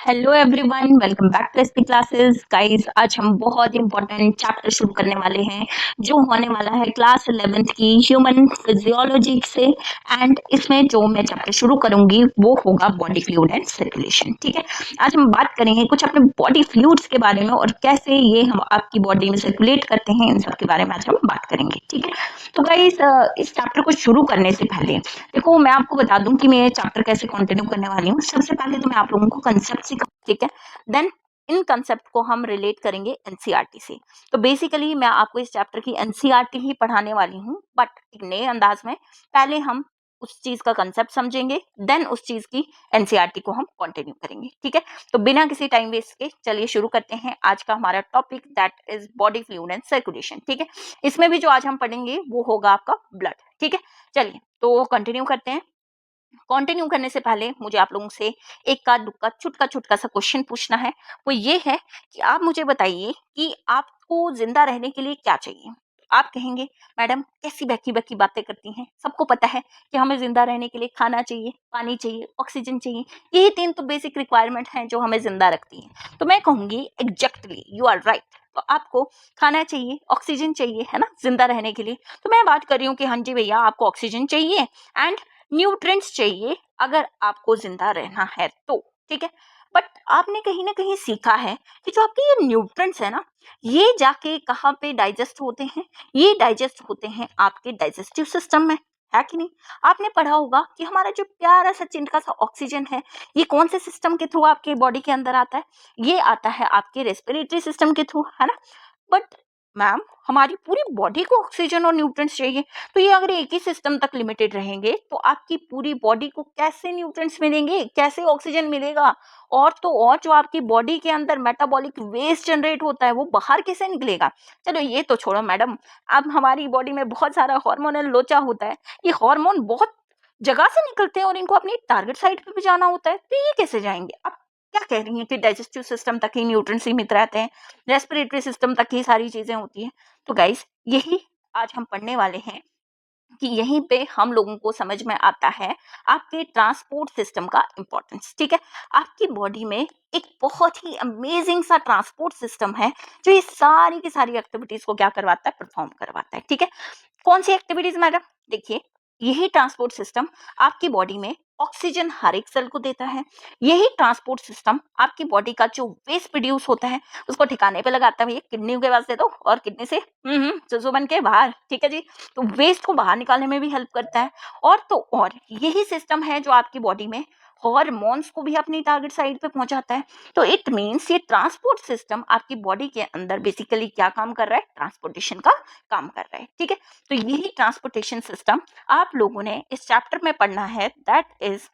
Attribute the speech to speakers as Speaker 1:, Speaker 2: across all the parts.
Speaker 1: Hello everyone, welcome back to SP classes. Guys, आज हम बहुत इंपॉर्टेंट चैप्टर शुरू करने वाले हैं जो होने वाला है क्लास 11th की ह्यूमन फिजियोलॉजी से। एंड इसमें जो मैं चैप्टर शुरू करूंगी वो होगा बॉडी फ्लूइड एंड सर्कुलेशन। ठीक है, आज हम बात करेंगे कुछ अपने बॉडी फ्लूइड्स के बारे में और कैसे ये हम आपकी बॉडी में सर्कुलेट करते हैं, इन सब के बारे में आज हम बात करेंगे। ठीक है, तो गाइस इस चैप्टर को शुरू करने से पहले देखो, मैं आपको बता दूं कि मैं ये चैप्टर कैसे कंटिन्यू करने वाली हूँ। सबसे पहले तो मैं आप लोगों को कंसेप्ट सिखा, ठीक है, देन इन कंसेप्ट को हम रिलेट करेंगे एनसीईआरटी से। तो बेसिकली मैं आपको इस चैप्टर की एनसीईआरटी ही पढ़ाने वाली हूँ, बट एक नए अंदाज में। पहले हम उस चीज का कंसेप्ट समझेंगे, देन उस चीज की एनसीईआरटी को हम कंटिन्यू करेंगे। ठीक है, तो बिना किसी टाइम वेस्ट के चलिए शुरू करते हैं आज का हमारा topic, that is body fluid and circulation. ठीक है, इसमें भी जो आज हम पढ़ेंगे वो होगा आपका ब्लड। ठीक है, चलिए तो कंटिन्यू करते हैं। कंटिन्यू करने से पहले मुझे आप लोगों से एक का दुक्का छुटका छुटका सा क्वेश्चन पूछना है। वो ये है कि आप मुझे बताइए कि आपको जिंदा रहने के लिए क्या चाहिए। आप कहेंगे मैडम कैसी बहकी बहकी बातें करती हैं, सबको पता है कि हमें जिंदा रहने के लिए खाना चाहिए, पानी चाहिए, ऑक्सीजन चाहिए। यही तीन तो बेसिक रिक्वायरमेंट हैं जो हमें जिंदा रखती हैं। तो मैं कहूंगी एग्जैक्टली यू आर राइट। तो आपको खाना चाहिए, ऑक्सीजन चाहिए, है ना, जिंदा रहने के लिए। तो मैं बात कर रही हूँ कि हाँ जी भैया, आपको ऑक्सीजन चाहिए एंड न्यूट्रिएंट्स चाहिए अगर आपको जिंदा रहना है तो। ठीक है, बट आपने कहीं ना कहीं सीखा है कि जो आपके ये न्यूट्रिएंट्स है ना, ये जाके कहाँ पे डाइजेस्ट होते हैं। ये डाइजेस्ट होते हैं आपके डाइजेस्टिव सिस्टम में, है कि नहीं। आपने पढ़ा होगा कि हमारा जो प्यारा सा चिंटका सा ऑक्सीजन है, ये कौन से सिस्टम के थ्रू आपके बॉडी के अंदर आता है। ये आता है आपके रेस्पिरेटरी सिस्टम के थ्रू, है ना। बट मैम, हमारी पूरी बॉडी को ऑक्सीजन और न्यूट्रिएंट्स चाहिए। तो ये अगर एक ही सिस्टम तक लिमिटेड रहेंगे तो आपकी पूरी बॉडी को कैसे न्यूट्रिएंट्स मिलेंगे, कैसे ऑक्सीजन मिलेगा। और तो और जो आपकी बॉडी के अंदर मेटाबॉलिक वेस्ट जनरेट होता है वो बाहर कैसे निकलेगा। चलो ये तो छोड़ो मैडम, अब हमारी बॉडी में बहुत सारा हार्मोनल लोचा होता है। ये हार्मोन बहुत जगह से निकलते हैं और इनको अपनी टारगेट साइट पे भी जाना होता है, तो ये कैसे जाएंगे। अब क्या कह रही हैं कि डाइजेस्टिव सिस्टम तक ही न्यूट्रिएंट्स सीमित रहते हैं, रेस्पिरेटरी सिस्टम तक ही सारी चीजें होती हैं। तो गाइस, यही आज हम पढ़ने वाले हैं कि यहीं पे हम लोगों को समझ में आता है आपके ट्रांसपोर्ट सिस्टम का इंपॉर्टेंस। ठीक है, आपकी बॉडी में एक बहुत ही अमेजिंग सा ट्रांसपोर्ट सिस्टम है जो ये सारी की सारी एक्टिविटीज को क्या करवाता है, परफॉर्म करवाता है। ठीक है, कौन सी एक्टिविटीज मैडम। देखिए, यही ट्रांसपोर्ट सिस्टम आपकी बॉडी में ऑक्सीजन हर एक सेल को देता है। यही ट्रांसपोर्ट सिस्टम आपकी बॉडी का जो वेस्ट प्रोड्यूस होता है उसको ठिकाने पे लगाता है। भैया किडनी के पास दे दो और किडनी से सुसु बन के बाहर। ठीक है जी, तो वेस्ट को बाहर निकालने में भी हेल्प करता है। और तो और यही सिस्टम है जो आपकी बॉडी में हॉर्मोन्स को भी अपनी टारगेट साइड पे पहुंचाता है। तो इट मीन्स ये ट्रांसपोर्ट सिस्टम आपकी बॉडी के अंदर बेसिकली क्या काम कर रहा है, ट्रांसपोर्टेशन का काम कर रहा है। ठीक है, तो यही ट्रांसपोर्टेशन सिस्टम आप लोगों ने इस चैप्टर में पढ़ना है, that is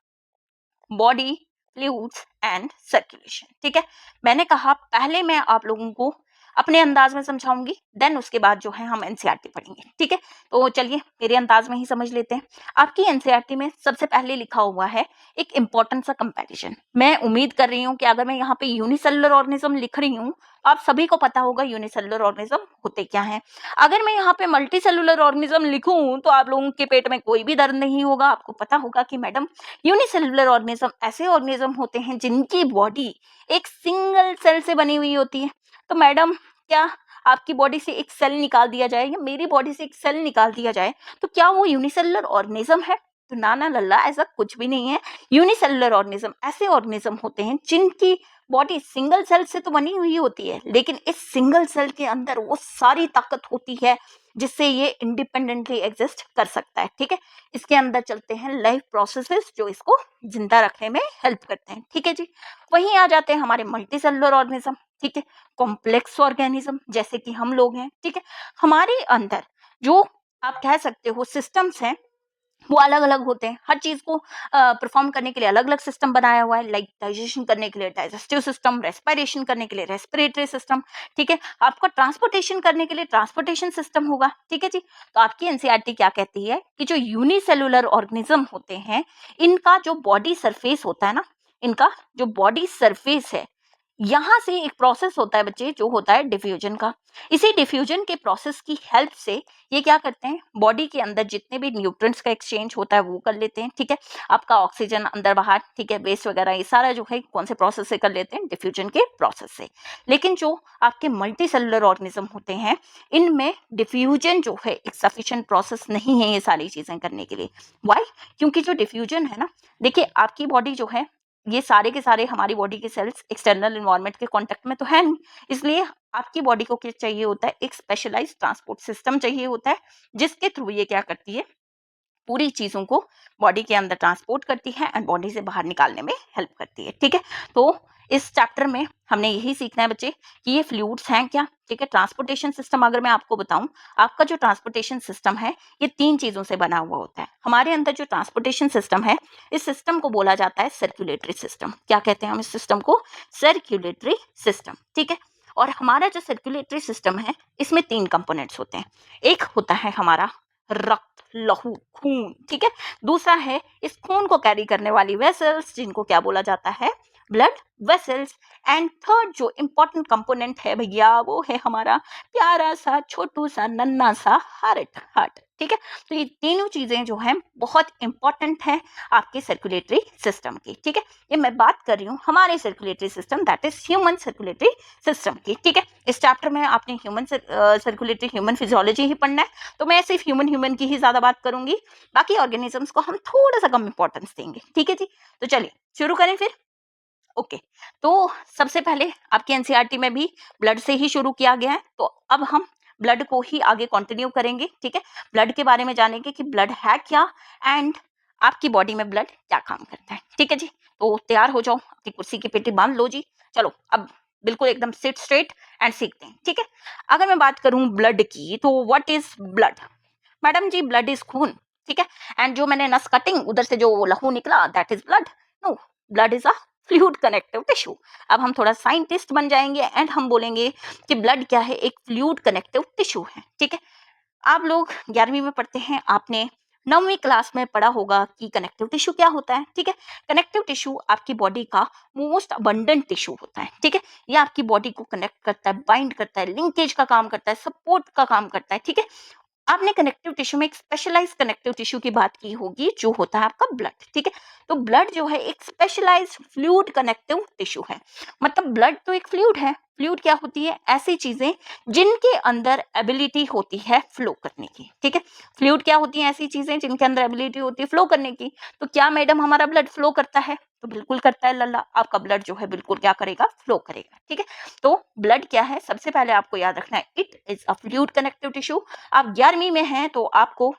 Speaker 1: body fluids and circulation. ठीक है, मैंने कहा पहले मैं आप लोगों को अपने अंदाज में समझाऊंगी, देन उसके बाद जो है हम एनसीईआरटी पढ़ेंगे। ठीक है, तो चलिए मेरे अंदाज में ही समझ लेते हैं। आपकी एनसीईआरटी में सबसे पहले लिखा हुआ है एक इंपॉर्टेंट सा कंपैरिजन। मैं उम्मीद कर रही हूँ कि अगर मैं यहाँ पे यूनिसेलुलर ऑर्गेनिज्म लिख रही हूँ, आप सभी को पता होगा यूनिसेलुलर ऑर्गेनिज्म होते क्या हैं। अगर मैं यहाँ पे मल्टी सेलुलर ऑर्गेनिज्म लिखूं तो आप लोगों के पेट में कोई भी दर्द नहीं होगा। आपको पता होगा कि मैडम यूनिसेलुलर ऑर्गेनिज्म ऐसे ऑर्गेनिज्म होते हैं जिनकी बॉडी एक सिंगल सेल से बनी हुई होती है। तो मैडम, क्या आपकी बॉडी से एक सेल निकाल दिया जाए या मेरी बॉडी से एक सेल निकाल दिया जाए तो क्या वो यूनिसेलुलर ऑर्गेनिज्म है। तो ना ना लल्ला, ऐसा कुछ भी नहीं है। यूनिसेलुलर ऑर्गेनिज्म ऐसे ऑर्गेनिज्म होते हैं जिनकी बॉडी सिंगल सेल से तो बनी हुई होती है, लेकिन इस सिंगल सेल के अंदर वो सारी ताकत होती है जिससे ये इंडिपेंडेंटली एग्जिस्ट कर सकता है। ठीक है, इसके अंदर चलते हैं लाइफ प्रोसेसेस जो इसको जिंदा रखने में हेल्प करते हैं। ठीक है जी, वहीं आ जाते हैं हमारे मल्टी सेलुलर ऑर्गेनिज्म। ठीक है, कॉम्प्लेक्स ऑर्गेनिज्म जैसे कि हम लोग हैं। ठीक है, हमारे अंदर जो आप कह सकते हो सिस्टम्स हैं वो अलग अलग होते हैं। हर चीज को परफॉर्म करने के लिए अलग अलग सिस्टम बनाया हुआ है। लाइक डाइजेशन करने के लिए डाइजेस्टिव सिस्टम, रेस्पिरेशन करने के लिए रेस्पिरेटरी सिस्टम। ठीक है, आपका ट्रांसपोर्टेशन करने के लिए ट्रांसपोर्टेशन सिस्टम होगा। ठीक है जी, तो आपकी एनसीईआरटी क्या कहती है कि जो यूनिसेलुलर ऑर्गेनिज्म होते हैं, इनका जो बॉडी सरफेस होता है ना, इनका जो बॉडी सरफेस है यहाँ से एक प्रोसेस होता है बच्चे, जो होता है डिफ्यूजन का। इसी डिफ्यूजन के प्रोसेस की हेल्प से ये क्या करते हैं, बॉडी के अंदर जितने भी न्यूट्रिएंट्स का एक्सचेंज होता है वो कर लेते हैं, ठीक है। आपका ऑक्सीजन अंदर बाहर, ठीक है, वेस्ट वगैरह ये सारा जो है कौन से प्रोसेस से कर लेते हैं, डिफ्यूजन के प्रोसेस से। लेकिन जो आपके मल्टी सेलुलर ऑर्गेनिज्म होते हैं, इनमें डिफ्यूजन जो है एक सफिशिएंट प्रोसेस नहीं है ये सारी चीजें करने के लिए। वाई? क्योंकि जो डिफ्यूजन है ना, देखिए आपकी बॉडी जो है, ये सारे के सारे हमारी बॉडी के सेल्स एक्सटर्नल एनवायरनमेंट के कांटेक्ट में तो है नहीं, इसलिए आपकी बॉडी को क्या चाहिए होता है, एक स्पेशलाइज्ड ट्रांसपोर्ट सिस्टम चाहिए होता है, जिसके थ्रू ये क्या करती है, पूरी चीजों को बॉडी के अंदर ट्रांसपोर्ट करती है एंड बॉडी से बाहर निकालने में हेल्प करती है, ठीक है। तो इस चैप्टर में हमने यही सीखना है बच्चे कि ये फ्लूइड्स हैं क्या, ठीक है। ट्रांसपोर्टेशन सिस्टम अगर मैं आपको बताऊं, आपका जो ट्रांसपोर्टेशन सिस्टम है ये 3 चीजों से बना हुआ होता है। हमारे अंदर जो ट्रांसपोर्टेशन सिस्टम है, इस सिस्टम को बोला जाता है सर्कुलेटरी सिस्टम। क्या कहते हैं हम इस सिस्टम को? सर्कुलेटरी सिस्टम, ठीक है। और हमारा जो सर्कुलेटरी सिस्टम है, इसमें 3 कंपोनेंट्स होते हैं। एक होता है हमारा रक्त, लहू, खून, ठीक है। दूसरा है इस खून को कैरी करने वाली वेसल्स, जिनको क्या बोला जाता है, ब्लड वेसल्स। एंड थर्ड जो इंपॉर्टेंट कंपोनेंट है भैया, वो है हमारा प्यारा सा छोटू सा नन्ना सा हार्ट, ठीक है। तो ये तीनों चीजें जो है बहुत इंपॉर्टेंट है आपके सर्कुलेटरी सिस्टम की, ठीक है। ये मैं बात कर रही हूँ हमारे circulatory system, that is human circulatory system की, ठीक है। इस चैप्टर में आपने ह्यूमन सर्कुलेटरी, ह्यूमन फिजियोलॉजी ही पढ़ना है, तो मैं सिर्फ ह्यूमन की ही ज्यादा बात करूंगी, बाकी ऑर्गेनिजम्स को हम थोड़ा सा कम इंपॉर्टेंस देंगे, ठीक है जी। तो चलिए शुरू करें फिर। ओके, तो सबसे पहले आपके एनसीईआरटी में भी ब्लड से ही शुरू किया गया है, तो अब हम ब्लड को ही आगे कंटिन्यू करेंगे, ठीक है। ब्लड के बारे में जानेंगे कि ब्लड है क्या एंड आपकी बॉडी में ब्लड क्या काम करता है, ठीक है जी। तो तैयार हो जाओ, अपनी कुर्सी की पेटी बांध लो जी। चलो अब बिल्कुल एकदम सिट स्ट्रेट एंड सीखते हैं, ठीक है। अगर मैं बात करूं ब्लड की, तो what is blood? Madam ji blood is खून, ठीक है। एंड जो मैंने नस कटिंग उधर से जो लहू निकला, that is blood. No, blood is a fluid connective tissue. अब हम थोड़ा साइंटिस्ट बन जाएंगे एंड हम बोलेंगे कि ब्लड क्या है, एक फ्लूइड कनेक्टिव टिश्यू है, ठीक है। आप लोग 11वीं में पढ़ते हैं, आपने 9वीं क्लास में पढ़ा होगा कि कनेक्टिव टिश्यू क्या होता है, ठीक है। कनेक्टिव टिश्यू आपकी बॉडी का मोस्ट अबंडेंट टिश्यू होता है, ठीक है। ये आपकी बॉडी को कनेक्ट करता है, बाइंड करता है, लिंकेज का काम करता है, सपोर्ट का काम करता है, ठीक है। आपने कनेक्टिव टिश्यू में एक स्पेशलाइज्ड कनेक्टिव टिश्यू की बात की होगी, जो होता है आपका ब्लड, ठीक है। तो ब्लड जो है एक स्पेशलाइज्ड फ्लूइड कनेक्टिव टिश्यू है। मतलब ब्लड तो एक फ्लूइड है। फ्लूइड क्या होती है? ऐसी चीजें जिनके अंदर एबिलिटी होती है फ्लो करने की, ठीक है। फ्लूइड क्या होती है? ऐसी चीजें जिनके अंदर एबिलिटी होती है फ्लो करने की। तो क्या मैडम हमारा ब्लड फ्लो करता है? तो बिल्कुल करता है लल्ला, आपका ब्लड जो है बिल्कुल क्या करेगा, फ्लो करेगा, ठीक है। तो ब्लड क्या है, सबसे पहले आपको याद रखना है, it is a fluid connective tissue. आप 11वीं में हैं तो आपको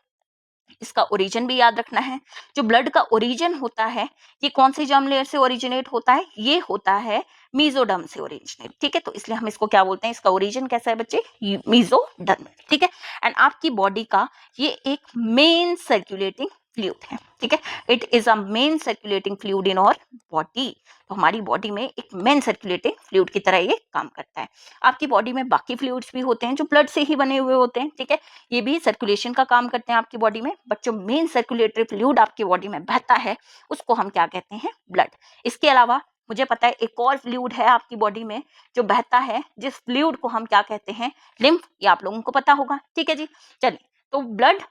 Speaker 1: इसका ओरिजिन भी याद रखना है। जो ब्लड का ओरिजिन होता है, ये कौन सी जर्म लेयर से ओरिजिनेट होता है? ये होता है मीजोडर्म से ओरिजिनेट, ठीक है। तो इसलिए हम इसको क्या बोलते हैं, इसका ओरिजिन कैसा है बच्चे, मीजोडर्म, ठीक है। एंड आपकी बॉडी का ये एक मेन सर्कुलेटिंग फ्लूइड है, ठीक है। It is a main circulating fluid in our body. तो हमारी बॉडी में एक मेन सर्कुलेटिंग फ्लूइड की तरह ये काम करता है। आपकी बॉडी में बाकी फ्लूइड्स भी होते हैं जो ब्लड से ही बने हुए होते हैं, ठीक है। ये भी सर्कुलेशन का काम करते हैं आपकी बॉडी में, बट जो मेन सर्कुलेटरी फ्लूइड आपकी बॉडी में बहता है उसको हम क्या कहते हैं, ब्लड। इसके अलावा मुझे पता है एक और फ्लूइड है आपकी बॉडी में जो बहता है, जिस फ्लूइड को हम क्या कहते हैं, लिम्फ। ये आप लोगों को पता होगा, ठीक है जी। चलिए, तो ब्लड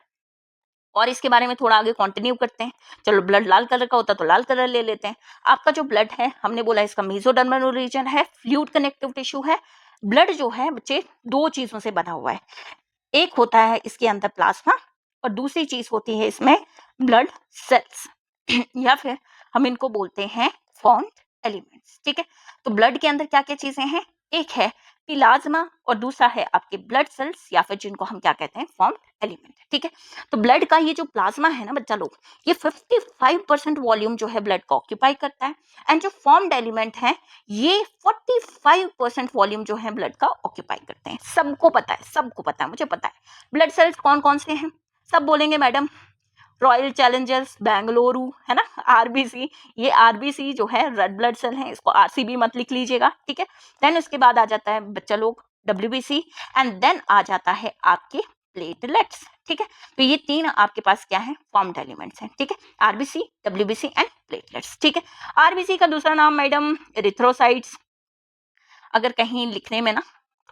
Speaker 1: और इसके बारे में थोड़ा आगे कंटिन्यू करते हैं। चलो, ब्लड लाल कलर का होता है तो लाल कलर ले लेते हैं। आपका जो ब्लड है, हमने बोला इसका मेसोडर्मल रीजन है, फ्लूइड कनेक्टिव टिश्यू है। ब्लड जो है बच्चे 2 चीजों से बना हुआ है। एक होता है इसके अंदर प्लाज्मा और दूसरी चीज होती है इसमें ब्लड सेल्स या फिर हम इनको बोलते हैं फॉर्म्ड एलिमेंट्स, ठीक है। तो ब्लड के अंदर क्या क्या चीजें हैं? एक है प्लाज्मा और दूसरा है आपके ब्लड सेल्स या फिर जिनको हम क्या कहते हैं, फॉर्म्ड एलिमेंट, ठीक है। तो ब्लड का ये जो प्लाज्मा है ना बच्चा लोग, ये 55% वॉल्यूम जो है ब्लड का ऑक्यूपाई करता है। एंड जो फॉर्म्ड एलिमेंट है, ये 45% वॉल्यूम जो है ब्लड का ऑक्यूपाई करते हैं। सबको पता है, सबको पता है, मुझे पता है। ब्लड सेल्स कौन कौन से हैं? सब बोलेंगे मैडम, रॉयल चैलेंजर्स बेंगलुरु, है ना, आरबीसी। ये आरबीसी जो है रेड ब्लड सेल है, इसको आरसीबी मत लिख लीजिएगा, ठीक है। देन उसके बाद आ जाता है बच्चा लोग डब्ल्यूबीसी एंड देन आ जाता है आपके प्लेटलेट्स, ठीक है। तो ये 3 आपके पास क्या है, फॉर्म्ड एलिमेंट्स हैं, ठीक है। आरबीसी, डब्ल्यूबीसी एंड प्लेटलेट्स, ठीक है। आरबीसी का दूसरा नाम मैडम एरिथ्रोसाइट्स, अगर कहीं लिखने में ना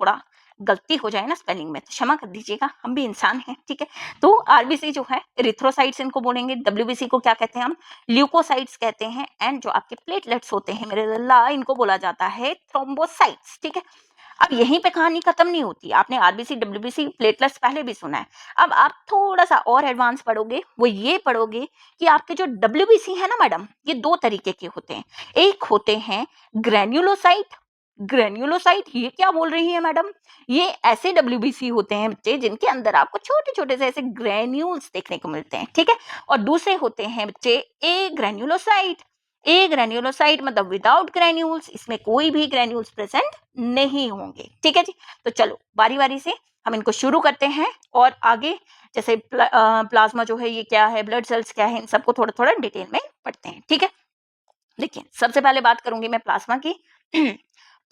Speaker 1: थोड़ा गलती हो जाए ना स्पेलिंग में तो क्षमा कर दीजिएगा, हम भी इंसान हैं, ठीक है। तो आरबीसी जो है इरिथ्रोसाइट्स इनको बोलेंगे, डब्ल्यूबीसी को क्या कहते हैं हम, ल्यूकोसाइट्स कहते हैं, एंड जो आपके प्लेटलेट्स होते हैं मेरे लल्ला, इनको बोला जाता है थ्रोम्बोसाइट्स, ठीक है। अब यहीं पे कहानी खत्म नहीं होती, आपने आरबीसी डब्ल्यूबीसी प्लेटलेट्स पहले भी सुना है। अब आप थोड़ा सा और एडवांस पढ़ोगे, वो ये पढ़ोगे कि आपके जो डब्ल्यूबीसी है ना मैडम, ये दो तरीके के होते हैं। एक होते हैं ग्रेन्युलोसाइट, ग्रेन्युलोसाइट ये क्या बोल रही है मैडम, ये ऐसे डब्ल्यूबीसी होते हैं बच्चे जिनके अंदर आपको छोटे छोटे से ऐसे ग्रेन्यूल्स देखने को मिलते हैं, ठीक है। और दूसरे होते हैं बच्चे ए ग्रेन्युलोसाइट, ए ग्रेन्युलोसाइट मतलब विदाउट ग्रेन्यूल्स, इसमें कोई भी ग्रेन्यूल्स प्रेजेंट नहीं होंगे, ठीक है जी। तो चलो बारी बारी से हम इनको शुरू करते हैं और आगे जैसे प्लाज्मा जो है ये क्या है, ब्लड सेल्स क्या है, इन सबको थोड़ा थोड़ा डिटेल में पढ़ते हैं, ठीक है। देखिए सबसे पहले बात करूंगी मैं प्लाज्मा की।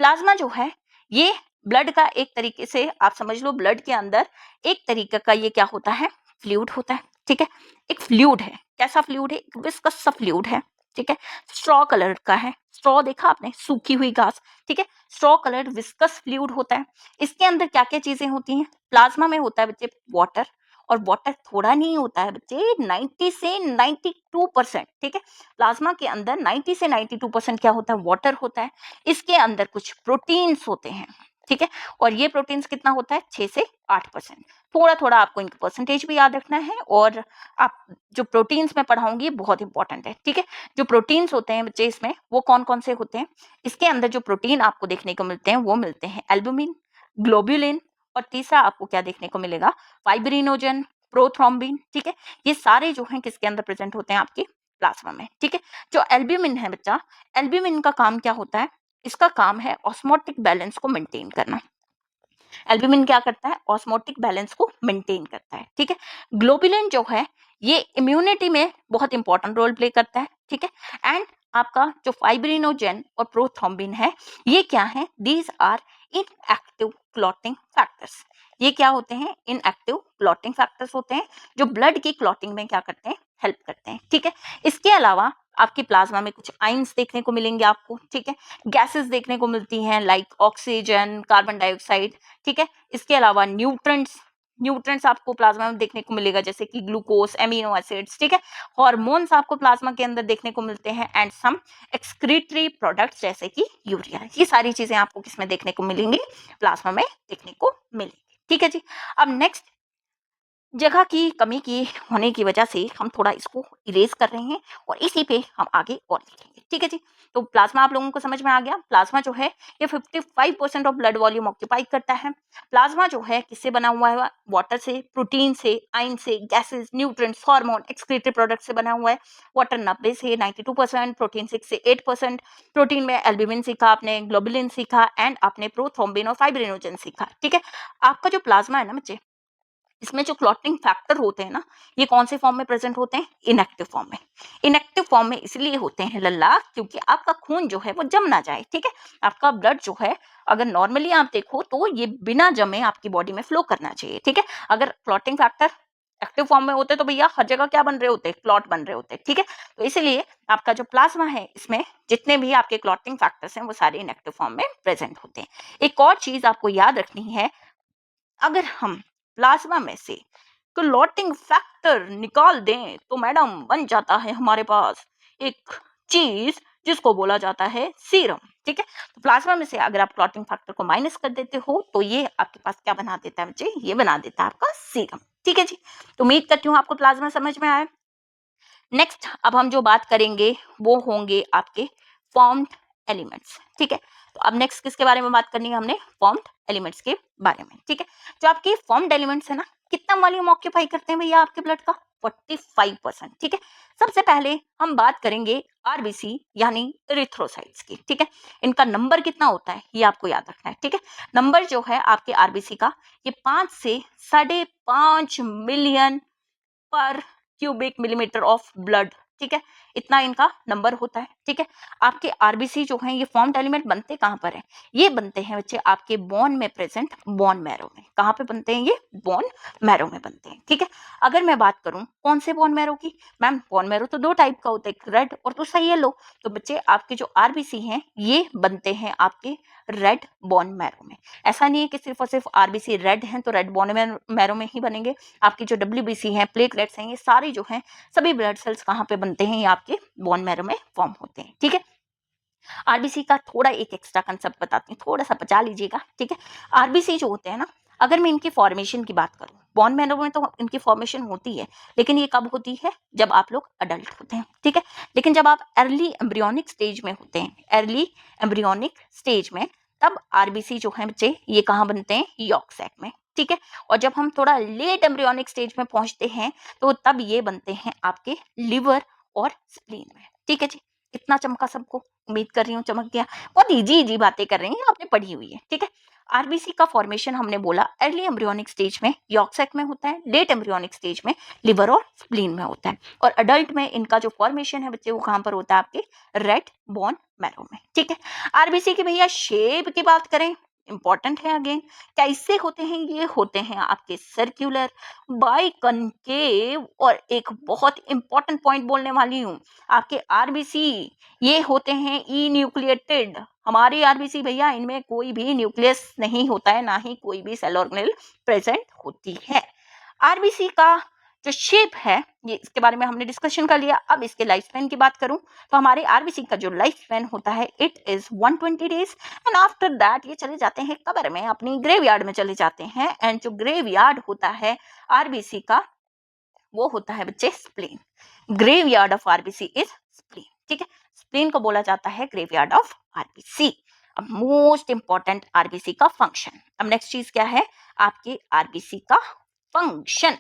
Speaker 1: प्लाज्मा जो है ये ब्लड का एक तरीके से आप समझ लो, ब्लड के अंदर एक तरीके का ये क्या होता है, फ्लूइड होता है, ठीक है। एक फ्लूइड है, कैसा फ्लूइड है, एक विस्कस सा फ्लूइड है, ठीक है। स्ट्रॉ कलर का है, स्ट्रॉ देखा आपने, सूखी हुई घास, ठीक है। स्ट्रॉ कलर विस्कस फ्लूइड होता है। इसके अंदर क्या क्या चीजें होती हैं, प्लाज्मा में होता है बच्चे वाटर, और वाटर थोड़ा नहीं होता है बच्चे, 90 से 92%, ठीक है। प्लाज्मा के अंदर 90 से 92% क्या होता है, वाटर होता है। इसके अंदर कुछ प्रोटीन्स होते हैं, ठीक है। और ये प्रोटीन्स कितना होता है, 6 से 8%। थोड़ा थोड़ा आपको इनका परसेंटेज भी याद रखना है, और आप जो प्रोटीन्स मैं पढ़ाऊंगी बहुत इंपॉर्टेंट है, ठीक है। जो प्रोटीन्स होते हैं बच्चे इसमें वो कौन कौन से होते हैं, इसके अंदर जो प्रोटीन आपको देखने को मिलते हैं वो मिलते हैं एल्बुमिन, ग्लोब्युलिन, और तीसरा आपको क्या देखने को मिलेगा, फाइब्रिनोजन, प्रोथ्रोम्बिन, ठीक है। ये सारे जो हैं किसके अंदर प्रेजेंट होते हैं, आपके प्लाज्मा में, ठीक है। जो एल्ब्यूमिन है बच्चा, एल्ब्यूमिन का काम क्या होता है, इसका काम है ऑस्मोटिक बैलेंस को मेंटेन करना। एल्ब्यूमिन क्या करता है, ऑस्मोटिक बैलेंस को मेंटेन करता है, ठीक है। ग्लोबुलिन जो है ये इम्यूनिटी में बहुत इंपॉर्टेंट रोल प्ले करता है, ठीक है। एंड आपका जो फाइब्रिनोजेन और प्रोथ्रोम्बिन है ये क्या है, these are inactive clotting factors. ये क्या होते हैं, इनएक्टिव क्लॉटिंग फैक्टर्स होते हैं, जो ब्लड की क्लॉटिंग में क्या करते हैं, हेल्प करते हैं, ठीक है। इसके अलावा आपके प्लाज्मा में कुछ आइंस देखने को मिलेंगे आपको, ठीक है। गैसेस देखने को मिलती हैं लाइक ऑक्सीजन, कार्बन डाइऑक्साइड, ठीक है। इसके अलावा न्यूट्रेंट्स, न्यूट्रेंट्स आपको प्लाज्मा में देखने को मिलेगा जैसे कि ग्लूकोज, एमिनो एसिड्स, ठीक है। हार्मोन्स आपको प्लाज्मा के अंदर देखने को मिलते हैं, एंड सम एक्सक्रीटरी प्रोडक्ट्स जैसे कि यूरिया। ये सारी चीजें आपको किसमें देखने को मिलेंगी, प्लाज्मा में देखने को मिलेंगी, ठीक है जी। अब नेक्स्ट, जगह की कमी की होने की वजह से हम थोड़ा इसको इरेज कर रहे हैं और इसी पे हम आगे और लिखेंगे, ठीक है जी। तो प्लाज्मा आप लोगों को समझ में आ गया, प्लाज्मा जो है ये 55% ऑफ ब्लड वॉल्यूम ऑक्यूपाई करता है। प्लाज्मा जो है किससे बना हुआ है, वाटर से, प्रोटीन से, आयन से, gases, nutrients, hormone, excretory product से बना हुआ है। वाटर 90 से 92%, प्रोटीन 6 से 8%। प्रोटीन में एल्ब्यूमिन सीखा आपने, ग्लोबुलिन सीखा, एंड आपने प्रोथ्रोम्बिन और फाइब्रिनोजन सीखा, ठीक है। आपका जो प्लाज्मा है ना बच्चे, इसमें जो क्लॉटिंग फैक्टर होते हैं ना, ये कौन से फॉर्म में प्रेजेंट होते हैं, इनएक्टिव फॉर्म में। इनएक्टिव फॉर्म में इसलिए होते हैं लल्ला क्योंकि आपका खून जो है वो जम ना जाए, ठीक है। आपका ब्लड जो है अगर नॉर्मली आप देखो तो ये बिना जमे आपकी बॉडी में फ्लो करना चाहिए, ठीक है। अगर क्लॉटिंग फैक्टर एक्टिव फॉर्म में होते तो भैया हर जगह क्या बन रहे होते, क्लॉट बन रहे होते, ठीक है। तो इसलिए आपका जो प्लाज्मा है इसमें जितने भी आपके क्लॉटिंग फैक्टर्स हैं वो सारे इनएक्टिव फॉर्म में प्रेजेंट होते हैं। एक और चीज आपको याद रखनी है, अगर हम प्लाज्मा में से क्लॉटिंग फैक्टर निकाल दें तो मैडम बन जाता है हमारे पास एक चीज जिसको बोला जाता है सीरम, ठीक है। तो प्लाज्मा में से अगर आप क्लॉटिंग फैक्टर को माइनस कर देते हो तो ये आपके पास क्या बना देता है बच्चे, ये बना देता है आपका सीरम, ठीक है जी। तो उम्मीद करती हूँ आपको प्लाज्मा समझ में आया। नेक्स्ट अब हम जो बात करेंगे वो होंगे आपके फॉर्म्ड एलिमेंट्स, ठीक है। तो अब नेक्स्ट किसके बारे में बात करनी है हमने, फॉर्म्ड एलिमेंट्स के बारे में, ठीक है। जो आपके फॉर्म्ड एलिमेंट्स है ना, कितना वॉल्यूम ऑक्यूपाई करते हैं भैया आपके ब्लड का, 45%, ठीक है। सबसे पहले हम बात करेंगे आरबीसी यानी इरिथ्रोसाइट्स की, ठीक है। इनका नंबर कितना होता है ये आपको याद रखना है, ठीक है। नंबर जो है आपके आरबीसी का ये 5 से 5.5 मिलियन पर क्यूबिक मिलीमीटर ऑफ ब्लड, ठीक है। इतना इनका नंबर होता है, ठीक है। आपके आरबीसी जो है ये फॉर्म्ड एलिमेंट बनते कहाँ पर है, ये बनते हैं बच्चे आपके बोन में प्रेजेंट बोन मैरो में। कहाँ पे बनते हैं, ये बोन मैरो में बनते हैं, ठीक है। अगर मैं बात करूं कौन से बोन मैरो की, मैम बोन मैरो तो दो टाइप का होता है, एक रेड और दूसरा येलो। तो बच्चे आपके जो आरबीसी हैं ये बनते हैं आपके रेड बोन मैरो में। ऐसा नहीं है कि सिर्फ और सिर्फ आरबीसी रेड हैं तो रेड बोन मैरो में ही बनेंगे। आपकी जो डब्ल्यूबीसी हैं, प्लेटलेट्स हैं, ये सारे जो हैं सभी ब्लड सेल्स कहाँ पे बनते हैं, ये आपके बोन मैरो में फॉर्म होते हैं, ठीक है। आरबीसी का थोड़ा एक एक्स्ट्रा कंसेप्ट बताती हूँ, थोड़ा सा बचा लीजिएगा, ठीक है। आरबीसी जो होते हैं ना, अगर मैं इनकी फॉर्मेशन की बात करूँ, बोन मैरो में तो इनकी फॉर्मेशन होती है, लेकिन ये कब होती है, जब आप लोग अडल्ट होते हैं, ठीक है। लेकिन जब आप अर्ली एम्ब्रियोनिक स्टेज में होते हैं, अर्ली एम्ब्रियोनिक स्टेज में, तब आरबीसी जो है बच्चे ये कहाँ बनते हैं, यॉर्क सैक में, ठीक है। और जब हम थोड़ा लेट एम्ब्रियोनिक स्टेज में पहुंचते हैं तो तब ये बनते हैं आपके लिवर और स्प्लीन में, ठीक है जी। कितना चमका सबको, उम्मीद कर रही हूँ चमक गया। बहुत इजी इजी बातें कर रही हैं, आपने पढ़ी हुई है, ठीक है। आरबीसी का फॉर्मेशन हमने बोला अर्ली एम्ब्रियोनिक स्टेज में यॉर्क सैक में होता है, लेट एम्ब्रियोनिक स्टेज में लिवर और स्प्लीन में होता है, और अडल्ट में इनका जो फॉर्मेशन है बच्चे वो कहाँ पर होता है, आपके रेड बोन मैरो में, ठीक है। आरबीसी की भैया शेप की बात करें, इंपॉर्टेंट है अगेन, कैसे होते हैं, ये होते हैं आपके सर्कुलर, बाइकनकेव, और एक बहुत इंपॉर्टेंट पॉइंट बोलने वाली हूँ, आपके आरबीसी ये होते हैं ई न्यूक्लिएटेड। हमारे आरबीसी भैया इनमें कोई भी न्यूक्लियस नहीं होता है, ना ही कोई भी सेल ऑर्गेनेल प्रेजेंट होती है। आरबीसी का जो शेप है ये, इसके बारे में हमने डिस्कशन कर लिया। अब इसके लाइफ स्पैन की बात करूं तो हमारे आरबीसी का जो लाइफ स्पैन होता है it is 120 days, and after that ये चले जाते हैं कब्र में, अपनी ग्रेवयार्ड में चले जाते हैं। एंड जो ग्रेवयार्ड होता है आरबीसी का वो होता है बच्चे spleen. Graveyard of RBC is spleen, ठीक है। स्प्लीन को बोला जाता है ग्रेवयार्ड ऑफ आरबीसी। अब मोस्ट इंपॉर्टेंट आरबीसी का फंक्शन, अब नेक्स्ट चीज क्या है, आपके आरबीसी का फंक्शन।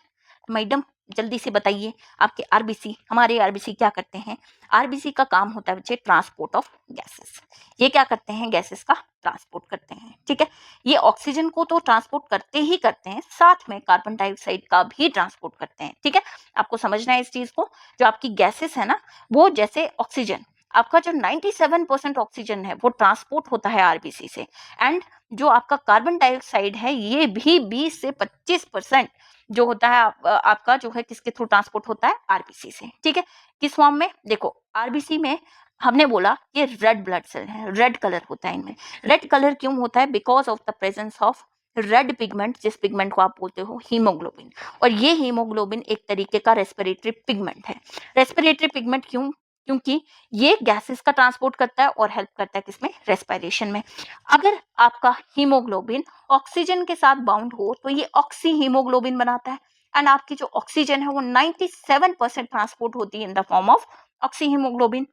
Speaker 1: मैडम जल्दी से बताइए, आपके आरबीसी, हमारे आरबीसी क्या करते हैं, आरबीसी का काम होता है बच्चे ट्रांसपोर्ट ऑफ गैसेस। ये क्या करते हैं, गैसेस का ट्रांसपोर्ट करते हैं, ठीक है। ये ऑक्सीजन को तो ट्रांसपोर्ट करते ही करते हैं, साथ में कार्बन डाइऑक्साइड का भी ट्रांसपोर्ट करते हैं, ठीक है। आपको समझना है इस चीज को, जो आपकी गैसेस है ना, वो जैसे ऑक्सीजन, आपका जो 97% ऑक्सीजन है वो ट्रांसपोर्ट होता है आरबीसी से, एंड जो आपका कार्बन डाइऑक्साइड है ये भी 20 से 25% जो होता है आपका जो है किसके थ्रू ट्रांसपोर्ट होता है, आरबीसी से, ठीक है। किस फॉर्म में, देखो आरबीसी में हमने बोला ये रेड ब्लड सेल है, रेड कलर होता है इनमें। रेड कलर क्यों होता है, because of the presence of red pigment, जिस पिगमेंट को आप बोलते हो हीमोग्लोबिन। और ये हीमोग्लोबिन एक तरीके का रेस्पिरेटरी पिगमेंट है। रेस्पिरेटरी पिगमेंट क्यों, क्योंकि ये गैसेस का ट्रांसपोर्ट करता है और हेल्प करता है किसमें, रेस्पिरेशन में। अगर आपका हीमोग्लोबिन ऑक्सीजन के साथ बाउंड हो तो ये ऑक्सी हीमोग्लोबिन बनाता है, एंड आपकी जो ऑक्सीजन है वो 97% ट्रांसपोर्ट होती है in the form of oxy haemoglobin.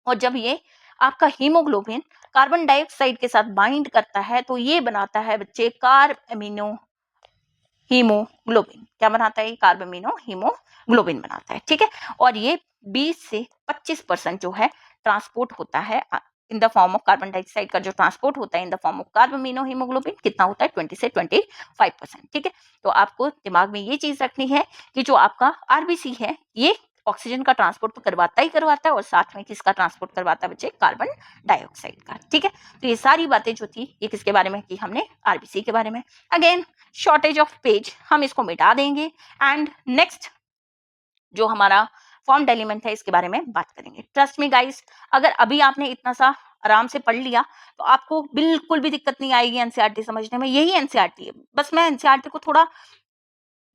Speaker 1: और जब ये आपका हीमोग्लोबिन कार्बन डाइऑक्साइड के साथ बाइंड करता है तो ये बनाता है बच्चे कार्ब अमीनो हीमोग्लोबिन। क्या बनाता है, कार्ब अमीनो हीमोग्लोबिन बनाता है, ठीक है। और ये 20 से 25% जो है ट्रांसपोर्ट होता है in the form of carbon dioxide का जो ट्रांसपोर्ट होता है in the form of carb amino haemoglobin कितना होता है, 20 से 25%, ठीक है। तो आपको दिमाग में ये चीज रखनी है कि जो आपका आरबीसी है ये ऑक्सीजन का ट्रांसपोर्ट तो करवाता ही करवाता है, और साथ में किसका ट्रांसपोर्ट करवाता है बच्चे, कार्बन डाइऑक्साइड का, ठीक है। तो ये सारी बातें जो थी ये किसके बारे में की हमने, आरबीसी के बारे में। अगेन शॉर्टेज ऑफ पेज, हम इसको मिटा देंगे, एंड नेक्स्ट जो हमारा फॉर्म्ड एलिमेंट है इसके बारे में बात करेंगे। ट्रस्ट मी गाइस, अगर अभी आपने इतना सा आराम से पढ़ लिया तो आपको बिल्कुल भी दिक्कत नहीं आएगी एनसीईआरटी समझने में। यही एनसीईआरटी है, बस मैं एनसीईआरटी को थोड़ा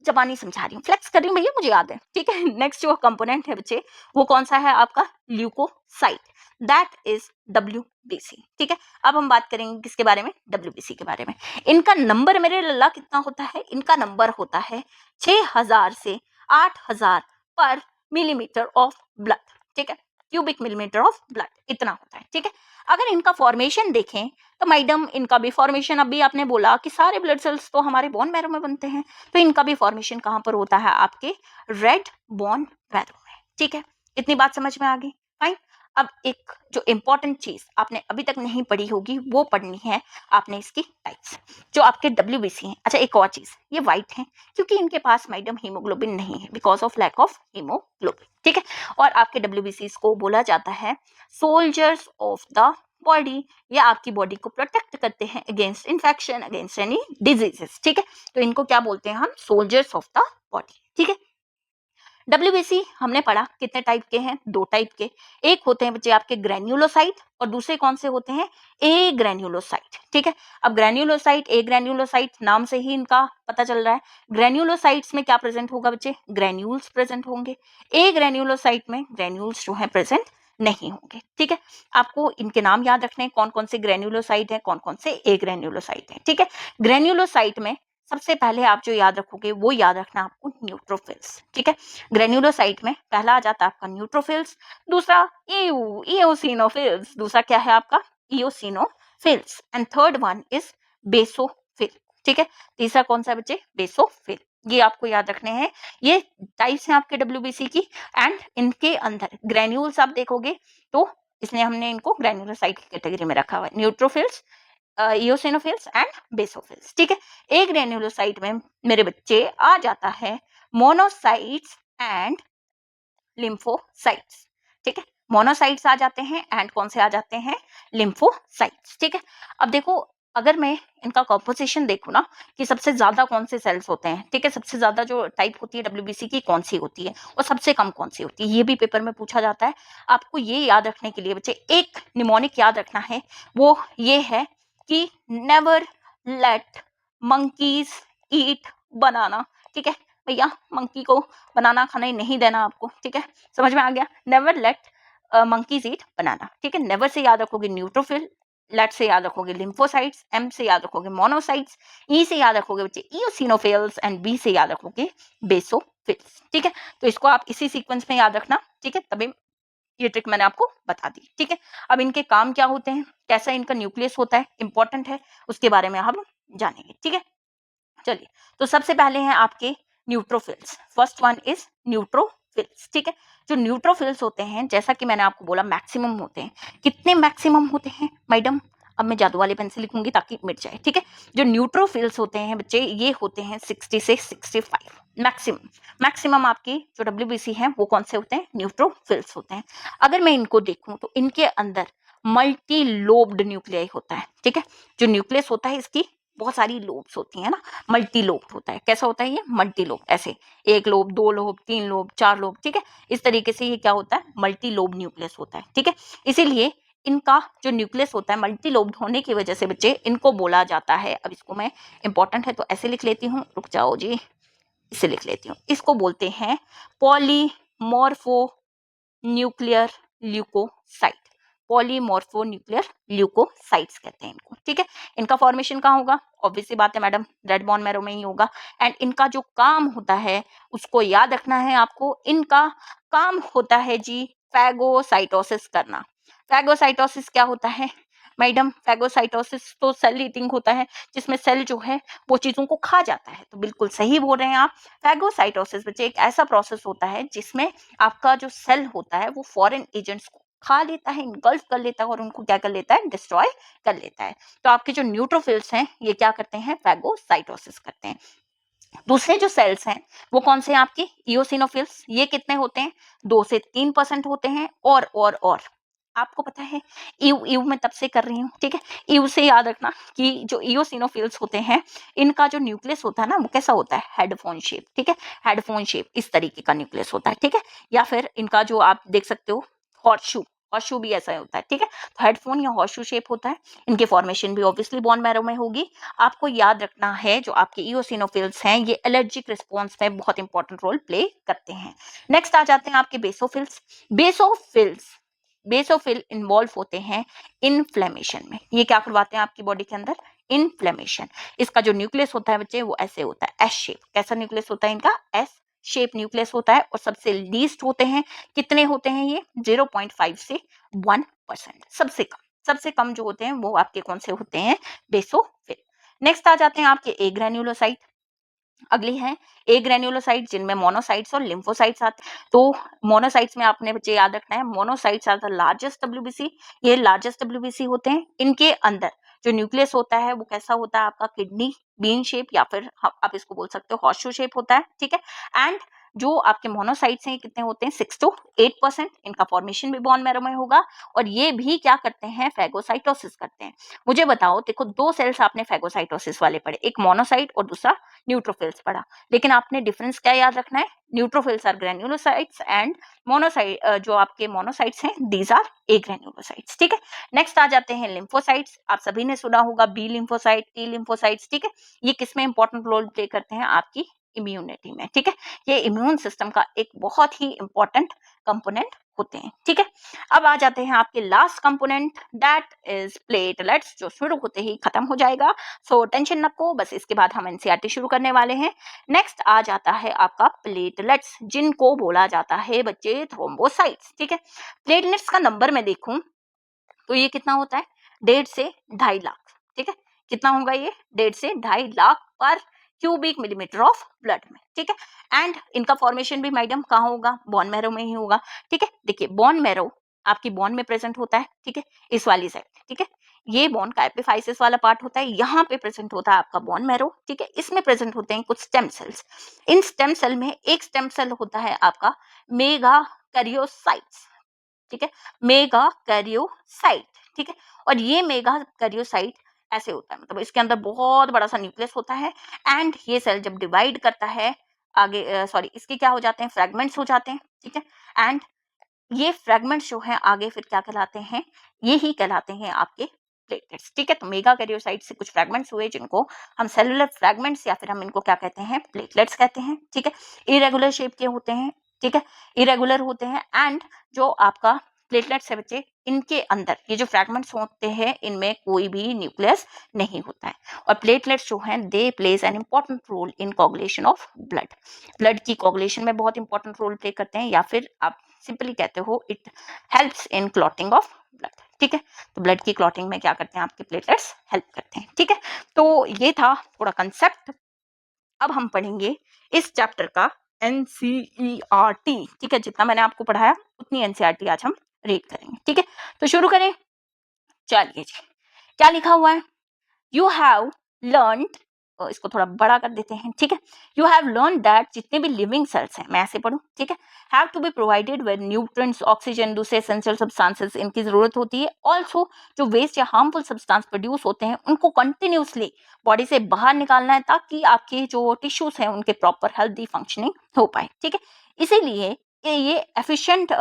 Speaker 1: जबानी समझा रही हूँ, फ्लेक्स कर रही हूँ भैया, मुझे याद है, ठीक है। नेक्स्ट जो कंपोनेंट है बच्चे वो कौन सा है, आपका ल्यूकोसाइट, दैट इज डब्ल्यूबीसी, ठीक है। अब हम बात करेंगे किसके बारे में, डब्ल्यूबीसी के बारे में। इनका नंबर मेरे लल्ला कितना होता है, इनका नंबर होता है 6000 से 8000 पर मिलीमीटर ऑफ ब्लड, ठीक है, क्यूबिक मिलीमीटर ऑफ ब्लड, इतना होता है, ठीक है। अगर इनका फॉर्मेशन देखें तो मैडम इनका भी फॉर्मेशन, अभी आपने बोला कि सारे ब्लड सेल्स तो हमारे बोन मैरो में बनते हैं, तो इनका भी फॉर्मेशन कहाँ पर होता है, आपके रेड बोन मैरो में, ठीक है। इतनी बात समझ में आ गई, फाइन। अब एक जो इम्पोर्टेंट चीज आपने अभी तक नहीं पढ़ी होगी वो पढ़नी है आपने, इसकी टाइप्स जो आपके WBC हैं। अच्छा, एक और चीज, ये व्हाइट हैं क्योंकि इनके पास मैडम हीमोग्लोबिन नहीं है, because of lack of haemoglobin, ठीक है। और आपके WBC को बोला जाता है सोल्जर्स ऑफ द बॉडी, या आपकी बॉडी को प्रोटेक्ट करते हैं against infection, against any diseases, ठीक है। तो इनको क्या बोलते हैं हम? सोल्जर्स ऑफ द बॉडी, ठीक है। WBC हमने पढ़ा कितने टाइप के हैं? 2 टाइप के। एक होते हैं बच्चे आपके ग्रेन्युलोसाइट और दूसरे कौन से होते हैं? ए ग्रेन्युलोसाइट, ठीक है। अब ग्रेन्युलोसाइट, ए ग्रेन्युलोसाइट, नाम से ही इनका पता चल रहा है। ग्रेन्युलोसाइट्स में क्या प्रेजेंट होगा बच्चे? ग्रेन्यूल्स प्रेजेंट होंगे। ए ग्रेन्युलोसाइट में ग्रेन्यूल्स जो है प्रेजेंट नहीं होंगे, ठीक है। आपको इनके नाम याद रखने हैं, कौन कौन से ग्रेन्युलोसाइट है, कौन कौन से ए ग्रेन्युलोसाइट है, ठीक है। ग्रेन्युलोसाइट में सबसे पहले आप जो याद रखोगे वो याद रखना आपको न्यूट्रोफिल्स, ठीक है। ग्रेन्युलोसाइट में पहला आ जाता है आपका न्यूट्रोफिल्स, दूसरा इओसिनोफिल्स, दूसरा क्या है आपका? Eosinophils, and third one is basophil, ठीक है। तीसरा कौन सा बच्चे? बेसोफिल। ये आपको याद रखने हैं। ये टाइप्स हैं आपके WBC की, एंड इनके अंदर ग्रेन्यूल्स आप देखोगे तो इसलिए हमने इनको ग्रेन्युलोसाइट की कैटेगरी में रखा हुआ है, न्यूट्रोफिल्स, इओसिनोफिल्स एंड बेसोफिल्स, ठीक है। एक ग्रेन्युलोसाइट में मेरे बच्चे आ जाता है मोनोसाइट्स एंड लिम्फोसाइट्स, ठीक है। मोनोसाइट्स आ जाते हैं एंड कौन से आ जाते हैं? लिम्फोसाइट्स, ठीक है। अब देखो, अगर मैं इनका कॉम्पोजिशन देखूं ना कि सबसे ज्यादा कौन से सेल्स होते हैं, ठीक है, सबसे ज्यादा जो टाइप होती है WBC की कौन सी होती है और सबसे कम कौन सी होती है, ये भी पेपर में पूछा जाता है। आपको ये याद रखने के लिए बच्चे एक निमोनिक याद रखना है, वो ये है कि नेवर लेट मंकीज ईट बनाना, ठीक है। भैया मंकी को बनाना खाना ही नहीं देना आपको, ठीक है। समझ में आ गया? नेवर लेट मंकीज ईट बनाना, ठीक है। नेवर से याद रखोगे न्यूट्रोफिल, लेट से याद रखोगे लिम्फोसाइट्स, एम से याद रखोगे मोनोसाइट्स, ई से याद रखोगे बच्चे इओसिनोफिल्स, एंड बी से याद रखोगे बेसोफिल्स, ठीक है। तो इसको आप इसी सीक्वेंस में याद रखना, ठीक है। तभी ये ट्रिक मैंने आपको बता दी, ठीक है। अब इनके काम क्या होते हैं, कैसा इनका न्यूक्लियस होता है, इंपॉर्टेंट है, उसके बारे में हम जानेंगे, ठीक है। चलिए, तो सबसे पहले हैं आपके neutrophils. First one is neutrophils, ठीक है। जो न्यूट्रोफिल्स होते हैं, जैसा कि मैंने आपको बोला मैक्सिमम होते हैं। कितने मैक्सिमम होते हैं मैडम? अब मैं जादू वाले पेन से लिखूंगी ताकि मिट जाए, ठीक है। जो न्यूट्रोफिल्स होते हैं बच्चे, ये होते हैं 60 से 65 मैक्सिमम। मैक्सिमम आपकी जो WBC है वो कौन से होते हैं? न्यूट्रोफिल्स होते हैं। अगर मैं इनको देखूं तो इनके अंदर मल्टी लोब्ड न्यूक्लियाई होता है, ठीक है। जो न्यूक्लियस होता है इसकी बहुत सारी लोब्स होती है ना, मल्टी लोब्ड होता है। कैसा होता है ये? मल्टी लोब, ऐसे एक लोब, 2 लोब, 3 लोब, 4 लोब, ठीक है। इस तरीके से ये क्या होता है? मल्टी लोब न्यूक्लियस होता है, ठीक है। इसीलिए इनका जो न्यूक्लियस होता है मल्टी लोब्ड होने की वजह से बच्चे इनको बोला जाता है, अब इसको मैं इंपॉर्टेंट है तो ऐसे लिख लेती हूँ, रुक जाओ जी, इसे लिख लेती हूँ, इसको बोलते हैं polymorphonuclear leukocyte. Polymorphonuclear leukocytes कहते हैं इनको, ठीक है। इनका फॉर्मेशन कहाँ होगा? ऑब्वियसली बात है मैडम, रेड बोन मैरो में ही होगा। एंड इनका जो काम होता है उसको याद रखना है आपको। इनका काम होता है जी फैगोसाइटोसिस करना। फैगोसाइटोसिस क्या होता है मैडम? फैगोसाइटोसिस तो सेल ईटिंग होता है, जिसमें सेल जो है वो चीजों को खा जाता है। तो बिल्कुल सही बोल रहे हैं आप। फैगोसाइटोसिस बच्चे एक ऐसा प्रोसेस होता है जिसमें आपका जो सेल होता है वो फॉरेन एजेंट्स को खा लेता है, इनगल्फ कर लेता है और उनको क्या कर लेता है? डिस्ट्रॉय कर लेता है। तो आपके जो न्यूट्रोफिल्स हैं ये क्या करते हैं? फैगोसाइटोसिस करते हैं। दूसरे जो सेल्स हैं वो कौन से हैं आपके? इओसिनोफिल्स। ये कितने होते हैं? 2 से 3% होते हैं। और आपको पता है, यू यू मैं तब से कर रही हूँ, ठीक है। यू से याद रखना कि जो इओसिनोफिल्स होते हैं इनका जो न्यूक्लियस होता है ना वो कैसा होता है? हेडफोन शेप, ठीक है। हेडफोन शेप इस तरीके का न्यूक्लियस होता है, ठीक है। या फिर इनका जो आप देख सकते हो हॉर्सशू, हॉर्सशू भी ऐसा होता है, ठीक है। तो हेडफोन या हॉर्सशू शेप होता है। इनके फॉर्मेशन भी ऑब्वियसली बोन मैरो में होगी। आपको याद रखना है जो आपके इओसिनोफिल्स हैं ये एलर्जिक रिस्पॉन्स में बहुत इंपॉर्टेंट रोल प्ले करते हैं। नेक्स्ट आ जाते हैं आपके बेसोफिल्स। बेसोफिल इन्वॉल्व होते हैं इन्फ्लेमेशन में। ये क्या करवाते हैं आपकी बॉडी के अंदर? इन्फ्लेमेशन। इसका जो न्यूक्लियस होता है बच्चे वो ऐसे होता है, एस शेप। कैसा न्यूक्लियस होता है इनका? एस शेप न्यूक्लियस होता है। और सबसे लीस्ट होते हैं, कितने होते हैं ये? 0.5 से 1%। सबसे कम जो होते हैं वो आपके कौन से होते हैं? बेसोफिल। नेक्स्ट आ जाते हैं आपके ए ग्रेन्युलोसाइट। अगली है ए ग्रेन्युलोसाइट, जिनमें मोनोसाइट्स और लिम्फोसाइट्स आते हैं। तो मोनोसाइट्स में आपने बच्चे याद रखना है, monocytes are the largest WBC, ये लार्जेस्ट डब्ल्यूबीसी होते हैं। इनके अंदर जो न्यूक्लियस होता है वो कैसा होता है आपका, किडनी बीन शेप या फिर आप इसको बोल सकते हो हॉर्सशू शेप होता है, ठीक है। एंड जो आपके मोनोसाइट्स हैं कितने होते हैं, 6 to 8%। इनका फॉर्मेशन भी बोन मैरो में होगा और ये भी क्या करते हैं, फैगोसाइटोसिस करते हैं। मुझे बताओ, देखो दो सेल्स आपने फैगोसाइटोसिस वाले पढ़े, एक मोनोसाइट और दूसरा न्यूट्रोफिल्स पढ़ा, लेकिन आपने डिफरेंस क्या याद रखना है, neutrophils are granulocytes and monocyte जो आपके मोनोसाइट्स हैं दीज आर ए ग्रेन्युलोसाइट्स, ठीक है। नेक्स्ट आ जाते हैं लिम्फोसाइट्स। आप सभी ने सुना होगा बी लिम्फोसाइट, टी लिम्फोसाइट्स, ठीक है। ये किसमें इंपॉर्टेंट रोल प्ले करते हैं, आपकी इम्यूनिटी में, ठीक है। ये इम्यून सिस्टम का एक बहुत ही इंपॉर्टेंट कंपोनेंट होते हैं, ठीक है। अब आ जाते हैं आपके last component, that is platelets, जो शुरू होते ही खत्म हो जाएगा। सो टेंशन नको, बस इसके बाद हम एनसीईआरटी शुरू करने वाले हैं। नेक्स्ट आ जाता है आपका प्लेटलेट्स, जिनको बोला जाता है बच्चे थ्रोम्बोसाइट्स, ठीक है। प्लेटलेट्स का नंबर मैं देखूं तो ये कितना होता है, 1.5 से 2.5 लाख, ठीक है। कितना होगा ये, 1.5 से 2.5 लाख पर क्यूबिक मिलीमीटर ऑफ ब्लड में, ठीक है। एंड इनका फॉर्मेशन भी मैडम कहाँ होगा, बोन मैरो में ही होगा, ठीक है। देखिए बोन मैरो आपकी बोन में प्रेजेंट होता है, ठीक है, इस वाली साइड, ठीक है। ये बोन का एपिफाइसिस वाला पार्ट होता है, यहाँ पे प्रेजेंट होता है आपका बोन मैरो, ठीक है। इसमें प्रेजेंट होते हैं कुछ स्टेम सेल्स। इन स्टेम सेल में एक स्टेम सेल होता है आपका मेगा कैरियोसाइट्स, ठीक है, मेगा कैरियोसाइट, ठीक है। और ये मेगा कैरियोसाइट ऐसे होता है, मतलब इसके अंदर बहुत बड़ा सा न्यूक्लियस होता है। एंड ये सेल जब डिवाइड करता है आगे, सॉरी इसके क्या हो जाते हैं, फ्रेगमेंट्स हो जाते हैं, ठीक है। एंड ये फ्रेगमेंट्स जो हैं आगे फिर क्या कहलाते हैं, ये ही कहलाते हैं आपके प्लेटलेट्स, ठीक है। तो मेगा कैरियोसाइट से कुछ फ्रेगमेंट्स हुए जिनको हम सेलुलर फ्रेगमेंट्स या फिर हम इनको क्या कहते हैं, प्लेटलेट्स कहते हैं, ठीक है। इरेगुलर शेप के होते हैं, ठीक है, इरेगुलर होते हैं। एंड जो आपका प्लेटलेट्स है बच्चे, इनके अंदर ये जो फ्रेगमेंट्स होते हैं इनमें कोई भी न्यूक्लियस नहीं होता है। और प्लेटलेट्स जो हैं they plays an important role in coagulation of blood, blood की कोगुलेशन में बहुत इंपॉर्टेंट रोल प्ले करते हैं, या फिर आप सिंपली कहते हो it helps in clotting of blood, ठीक है। तो ब्लड की क्लॉटिंग में क्या करते हैं आपके प्लेटलेट्स, हेल्प करते हैं, ठीक है। तो ये था थोड़ा कंसेप्ट। अब हम पढ़ेंगे इस चैप्टर का एनसीईआरटी, ठीक है। जितना मैंने आपको पढ़ाया उतनी एनसीईआरटी आज हम रीड करेंगे, ठीक है। तो शुरू करें, चलिए जी। क्या लिखा हुआ है, यू हैव लर्न, इसको थोड़ा बड़ा कर देते हैं, ठीक है। यू हैव लर्न दैट जितने भी लिविंग सेल्स हैं, मैं ऐसे पढ़ूं, ठीक है, have to be provided with nutrients, oxygen, दूसरे एसेंशियल सब्सटेंसेस, इनकी जरूरत होती है। ऑल्सो जो वेस्ट या हार्मफुल सब्सटेंस प्रोड्यूस होते हैं उनको कंटिन्यूसली बॉडी से बाहर निकालना है, ताकि आपके जो टिश्यूज हैं उनके प्रॉपर हेल्दी फंक्शनिंग हो पाए, ठीक है। इसीलिए ये एफिशिएंट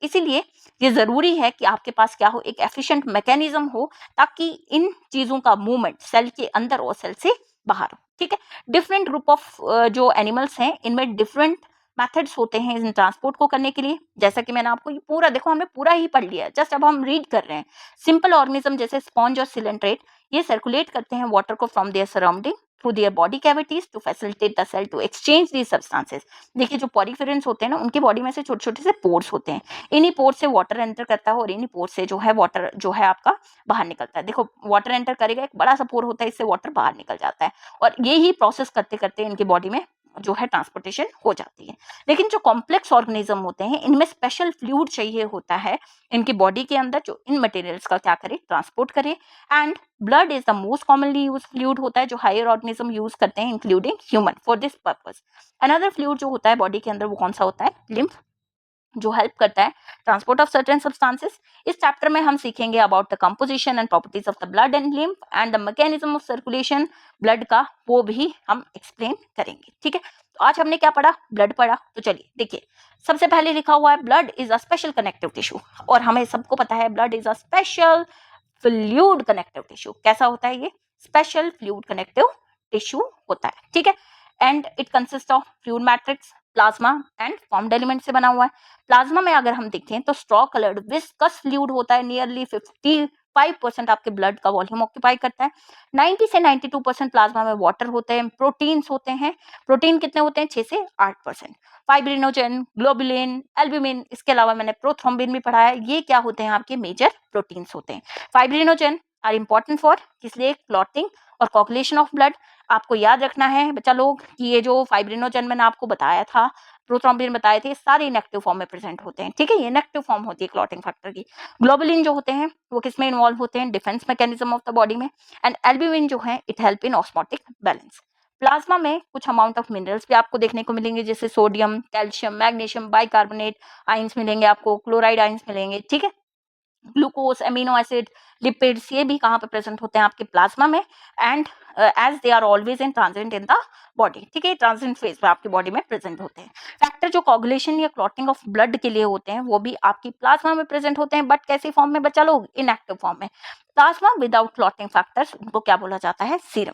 Speaker 1: इसीलिए ये जरूरी है कि आपके पास क्या हो, एक एफिशिएंट मैकेनिज्म हो, ताकि इन चीजों का मूवमेंट सेल के अंदर और सेल से बाहर हो, ठीक है। डिफरेंट ग्रुप ऑफ जो एनिमल्स हैं इनमें डिफरेंट मेथड्स होते हैं इन ट्रांसपोर्ट को करने के लिए। जैसा कि मैंने आपको ये पूरा, देखो हमने पूरा ही पढ़ लिया है, जस्ट अब हम रीड कर रहे हैं। सिंपल ऑर्गेनिज्म जैसे स्पॉन्ज और सिलेंट्रेट, ये सर्कुलेट करते हैं वाटर को from their surrounding through their body cavities to facilitate the cell to exchange the substances. देखिए जो पॉरीफेरेंस होते हैं ना, उनकी बॉडी में से छोटे छोटे से पोर्स होते हैं, इन्हीं पोर्स से वाटर एंटर करता है और इन्हीं पोर्स से जो है वाटर जो है आपका बाहर निकलता है। देखो वाटर एंटर करेगा, एक बड़ा सा पोर होता है, इससे वाटर बाहर निकल जाता है, और ये ही प्रोसेस करते करते इनकी बॉडी में जो है ट्रांसपोर्टेशन हो जाती है। लेकिन जो कॉम्प्लेक्स ऑर्गेनिज्म होते हैं इनमें स्पेशल फ्लूइड चाहिए होता है इनकी बॉडी के अंदर, जो इन मटेरियल्स का क्या करे, ट्रांसपोर्ट करे। And blood is the most commonly use fluid होता है जो हायर ऑर्गेनिज्म यूज करते हैं, including human, for this purpose. Another fluid जो होता है बॉडी के अंदर वो कौन सा होता है, लिम्फ, जो हेल्प करता है ट्रांसपोर्ट ऑफ सर्टेन सब्सटेंसेस। इस चैप्टर में हम सीखेंगे about the composition and properties of the blood and lymph and the mechanism of circulation blood का, वो भी हम एक्सप्लेन करेंगे, ठीक है। तो आज हमने क्या पढ़ा, ब्लड पढ़ा। तो चलिए देखिए, सबसे पहले लिखा हुआ है blood is a special connective tissue, और हमें सबको पता है blood is a special fluid connective tissue. कैसा होता है ये, स्पेशल फ्लूइड कनेक्टिव टिश्यू होता है, ठीक है। And it consist of fluid matrix, plasma and formed element से बना हुआ है। प्लाज्मा में अगर हम देखें तो स्ट्रॉ कलर्ड विस्कस फ्लूइड होता है, नियरली 55% आपके ब्लड का वॉल्यूम ऑक्यूपाई करता है। 90 से 92% प्लाज्मा में वाटर होते हैं, प्रोटीन्स होते हैं। प्रोटीन कितने होते हैं, 6 से 8%। फाइब्रिनोजन, ग्लोबुलिन, एल्ब्यूमिन, इसके अलावा मैंने प्रोथ्रोम्बिन भी पढ़ा है। ये क्या होते हैं, आपके मेजर प्रोटीन्स होते हैं। फाइब्रिनोजन आर इम्पॉर्टेंट फॉर किस लिए, क्लॉटिंग और कोगुलेशन ऑफ ब्लड। आपको याद रखना है बच्चा लोग कि ये जो फाइब्रिनोजन मैंने आपको बताया था, प्रोथ्रोम्बिन बताए थे, सारे इनएक्टिव फॉर्म में प्रेजेंट होते हैं, ठीक है, ये इनएक्टिव फॉर्म होती है क्लॉटिंग फैक्टर की। ग्लोबुलिन जो होते हैं वो किस में इन्वॉल्व होते हैं, defence mechanism of the body में। एंड एल्ब्यूमिन जो है it help in osmotic balance. Plasma में कुछ अमाउंट ऑफ मिनरल्स भी आपको देखने को मिलेंगे, जैसे sodium, calcium, magnesium, bicarbonate ions मिलेंगे आपको, क्लोराइड आइंस मिलेंगे, ठीक है। ग्लूकोज, एमिनो एसिड, लिपिड्स, ये भी कहाँ पे प्रेजेंट होते हैं आपके प्लाज्मा में। And as they are always in transit in the body, ठीक है, ट्रांजिट फेज में आपकी बॉडी में प्रेजेंट होते हैं। फैक्टर जो कोगुलेशन या क्लॉटिंग ऑफ ब्लड के लिए होते हैं वो भी आपकी प्लाज्मा में प्रेजेंट होते हैं, बट कैसी फॉर्म में बच्चा लोग, इनएक्टिव फॉर्म में। प्लाज्मा विदाउट क्लॉटिंग फैक्टर्स, उनको क्या बोला जाता है, सीरम।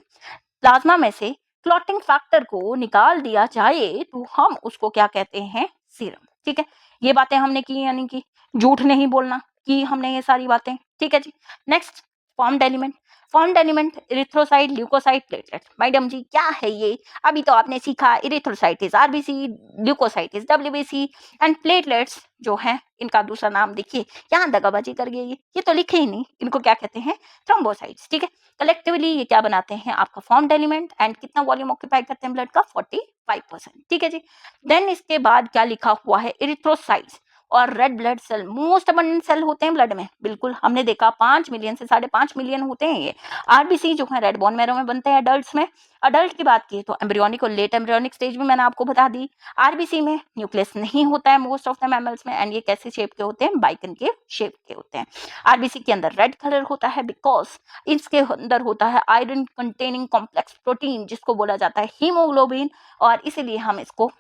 Speaker 1: प्लाज्मा में से क्लॉटिंग फैक्टर को निकाल दिया जाए तो हम उसको क्या कहते हैं, सीरम, ठीक है। ये बातें हमने की, यानी कि झूठ नहीं बोलना की हमने ये सारी बातें, ठीक है जी। Next, formed element. Formed element erythrocyte, leukocyte, platelet. Madam जी क्या है ये, अभी तो आपने सीखा erythrocyte is RBC, leukocyte is WBC and platelets जो है इनका दूसरा नाम देखिए, यहाँ दगाबाजी कर गई, ये तो लिखे ही नहीं, इनको क्या कहते हैं, थ्रोम्बोसाइट्स, ठीक है। कलेक्टिवली ये क्या बनाते हैं, आपका फॉर्म्ड एलिमेंट। एंड कितना वॉल्यूम ऑक्यूपाई करते हैं ब्लड का, 45%, ठीक है जी। देन इसके बाद क्या लिखा हुआ है, इरिथ्रोसाइट्स और red blood cell most abundant cell होते हैं ब्लड में, बिल्कुल हमने देखा 5 मिलियन से 5.5 मिलियन होते हैं ये। आरबीसी जो है रेड बोन मैरो में बनते हैं एडल्ट्स में। अडल्ट की बात की तो एम्ब्रियोनिक और लेट एम्ब्रियोनिक स्टेज में मैंने आपको बता दी। आरबीसी में न्यूक्लियस नहीं होता है मोस्ट ऑफ द मैमल्स में, एंड ये कैसे शेप के होते हैं, बाइकन के शेप के होते हैं। आरबीसी के अंदर रेड कलर होता है बिकॉज इसके अंदर होता है आयरन कंटेनिंग कॉम्प्लेक्स प्रोटीन जिसको बोला जाता है हीमोग्लोबिन, और इसीलिए हम इसको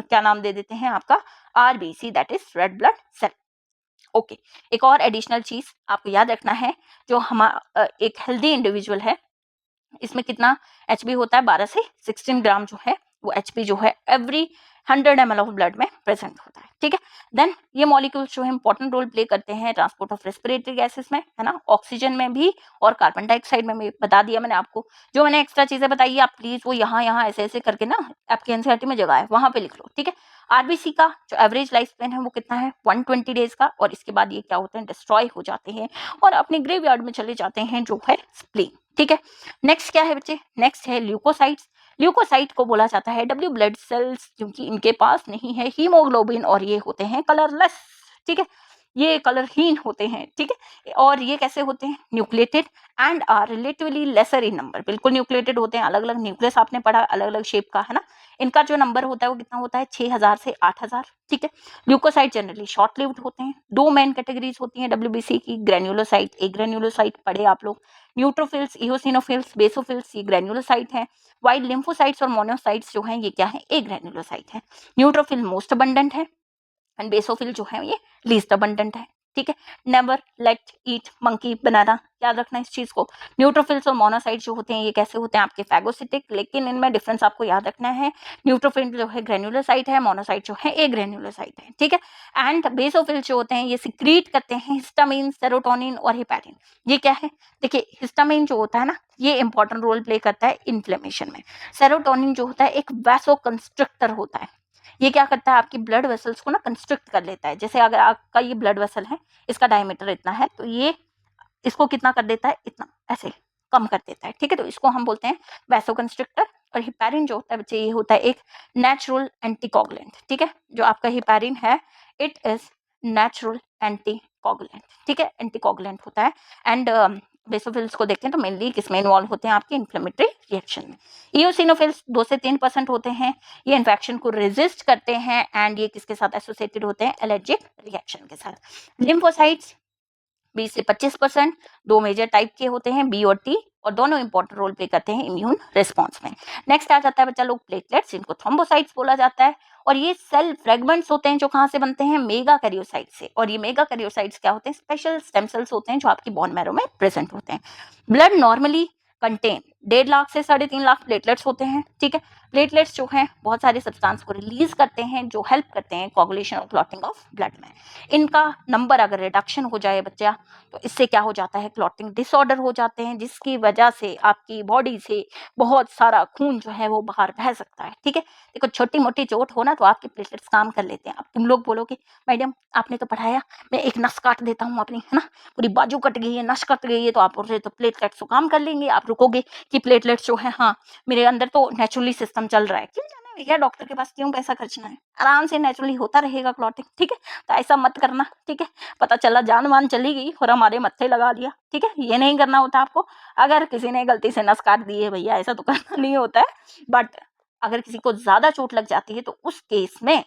Speaker 1: क्या नाम दे देते हैं आपका, RBC, that is red blood cell. Okay, एक और एडिशनल चीज आपको याद रखना है, जो हमारा एक हेल्दी इंडिविजुअल है इसमें कितना एचबी होता है, 12 से 16 ग्राम जो है वो एचपी जो है एवरी 100 ml ऑफ ब्लड में प्रेजेंट होता है, ठीक है। देन ये मॉलिक्यूल्स जो है इंपॉर्टेंट रोल प्ले करते हैं ट्रांसपोर्ट ऑफ रेस्पिरेटरी गैसेस में, है ना, ऑक्सीजन में भी और कार्बन डाइऑक्साइड में भी, बता दिया मैंने आपको। जो मैंने एक्स्ट्रा चीजें बताई आप प्लीज वो यहाँ ऐसे ऐसे करके ना आपके एनसीईआरटी में जगह है वहां पे लिख लो, ठीक है। आरबीसी का जो एवरेज लाइफ स्पेन है वो कितना है, 120 डेज का, और इसके बाद ये क्या होते हैं, डिस्ट्रॉय हो जाते हैं और अपने ग्रेवयार्ड में चले जाते हैं जो है स्प्लीन, ठीक है। नेक्स्ट क्या है बच्चे, नेक्स्ट है ल्यूकोसाइट्स। ल्यूकोसाइट को बोला जाता है डब्ल्यू ब्लड सेल्स क्योंकि इनके पास नहीं है हीमोग्लोबिन और ये होते हैं कलरलेस, ठीक है, ये कलरहीन होते हैं, ठीक है। और ये कैसे होते हैं, nucleated and are relatively lesser in number, बिल्कुल न्यूक्लिएटेड होते हैं, अलग अलग न्यूक्लियस आपने पढ़ा, अलग अलग शेप का, है ना। इनका जो नंबर होता है वो कितना होता है, 6000 से 8000, ठीक है। ल्यूकोसाइट जनरली शॉर्ट लिव्ड होते हैं। दो मेन कैटेगरीज होती हैं डब्ल्यूबीसी की, ग्रेन्युलोसाइट, एक ग्रेन्युलोसाइट पढ़े आप लोग, न्यूट्रोफिल्स, इओसिनोफिल्स, बेसोफिल्स, ये ग्रेन्युलोसाइट हैं। वाइल लिम्फोसाइट्स और मोनोसाइट्स जो हैं ये क्या है, एक ग्रेन्युलोसाइट है। न्यूट्रोफिल मोस्ट अबंडेंट है एंड बेसोफिल जो है ये लीस्ट अबंडेंट है, ठीक है। नेवर लेट ईट मंकी बनाना, याद रखना इस चीज को। न्यूट्रोफिल्स और मोनोसाइट जो होते हैं ये कैसे होते हैं आपके फैगोसिटिक, लेकिन इनमें डिफरेंस आपको याद रखना है, न्यूट्रोफिल जो है ग्रेन्युलोसाइट है, मोनोसाइट जो है ए ग्रेन्युलोसाइट है, ठीक है। एंड बेसोफिल जो होते हैं ये सिक्रीट करते हैं हिस्टामिन, सेरोटोनिन और हेपेरिन। ये क्या है, देखिए हिस्टामिन जो होता है ना ये इंपॉर्टेंट रोल प्ले करता है इन्फ्लेमेशन में। सेरोटोनिन जो होता है एक वैसो कंस्ट्रक्टर होता है, ये क्या करता है आपकी ब्लड वेसल्स को ना कंस्ट्रक्ट कर लेता है। जैसे अगर आपका ये ब्लड वेसल है, इसका डायमीटर इतना है तो ये इसको कितना कर देता है, इतना ऐसे कम कर देता है, ठीक है। तो इसको हम बोलते हैं वैसोकंस्ट्रिक्टर। और हिपैरिन जो होता है बच्चे ये होता है एक नेचुरल एंटीकोगुलेंट, ठीक है। जो आपका हिपैरिन है इट इज नेचुरल एंटीकोगुलेंट, ठीक है, एंटीकोगुलेंट होता है। एंड बेसोफिल्स को देखते हैं तो मेनली किसमें इन्वॉल्व होते हैं आपके इन्फ्लेमेटरी रिएक्शन में। इओसिनोफिल्स 2 से 3% होते हैं, ये इन्फेक्शन को रेजिस्ट करते हैं एंड ये किसके साथ एसोसिएटेड होते हैं, एलर्जिक रिएक्शन के साथ। लिम्फोसाइट्स 20 से 25%, दो मेजर टाइप के होते हैं बी और टी, और दोनों इंपॉर्टेंट रोल प्ले करते हैं इम्यून रिस्पॉन्स में। नेक्स्ट आ जाता है बच्चा लोग प्लेटलेट्स, इनको थ्रोम्बोसाइट्स बोला जाता है, और ये सेल फ्रेगमेंट्स होते हैं जो कहाँ से बनते हैं, मेगा कैरियोसाइट से। और ये मेगा कैरियोसाइट्स क्या होते हैं, स्पेशल स्टेम सेल्स होते हैं जो आपकी बोन मैरो में प्रेजेंट होते हैं। ब्लड नॉर्मली कंटेन 1.5 लाख से 3.5 लाख प्लेटलेट्स होते हैं, ठीक है। प्लेटलेट्स जो हैं बहुत सारे सब्सटेंस को रिलीज करते हैं जो हेल्प करते हैं कोगुलेशन और क्लॉटिंग ऑफ ब्लड में। इनका नंबर अगर रिडक्शन हो जाए बच्चा, तो इससे क्या हो जाता है, क्लॉटिंग डिसऑर्डर हो जाते हैं, जिसकी वजह से आपकी बॉडी से बहुत सारा खून जो है वो बाहर बह सकता है, ठीक है। देखो छोटी मोटी चोट हो ना तो आपके प्लेटलेट्स काम कर लेते हैं। अब तुम लोग बोलोगे मैडम आपने तो पढ़ाया, मैं एक नस काट देता हूँ अपनी, है ना, पूरी बाजू कट गई है, नस कट गई है, तो आप बोल रहे तो प्लेटलेट्स तो काम कर लेंगे, आप रुकोगे कि प्लेटलेट्स जो है, हाँ मेरे अंदर तो नेचुरली सिस्टम चल रहा है, क्यों जाना है भैया डॉक्टर के पास, क्यों पैसा खर्चना है, आराम से नेचुरली होता रहेगा क्लॉटिंग, ठीक है। तो ऐसा मत करना, ठीक है। पता चला जान मान चली गई और हमारे मत्थे लगा दिया, ठीक है, ये नहीं करना होता आपको। अगर किसी ने गलती से नस काट दी है भैया, ऐसा तो करना नहीं होता है, बट अगर किसी को ज्यादा चोट लग जाती है तो उस केस में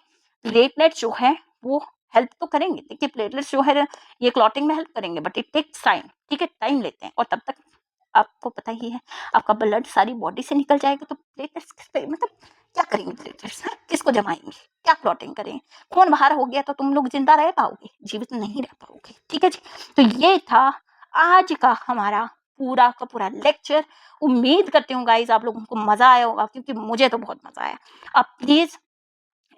Speaker 1: प्लेटलेट जो है वो हेल्प तो करेंगे, देखिए प्लेटलेट्स जो है ये क्लॉटिंग में हेल्प करेंगे, बट इट टेक्स टाइम, ठीक है, टाइम लेते हैं। और तब तक आपको पता ही है आपका ब्लड सारी बॉडी से निकल जाएगा, तो प्लेटलेट्स मतलब क्या करेंगे प्लेटलेट्स, किसको जमाएंगे, क्या क्लॉटिंग करेंगे, खून बाहर हो गया तो तुम लोग जिंदा रह पाओगे, जीवित नहीं रह पाओगे, ठीक है जी। तो ये था आज का हमारा पूरा का पूरा लेक्चर। उम्मीद करती हूँ गाइज आप लोगों को मजा आया होगा, क्योंकि मुझे तो बहुत मजा आया। आप प्लीज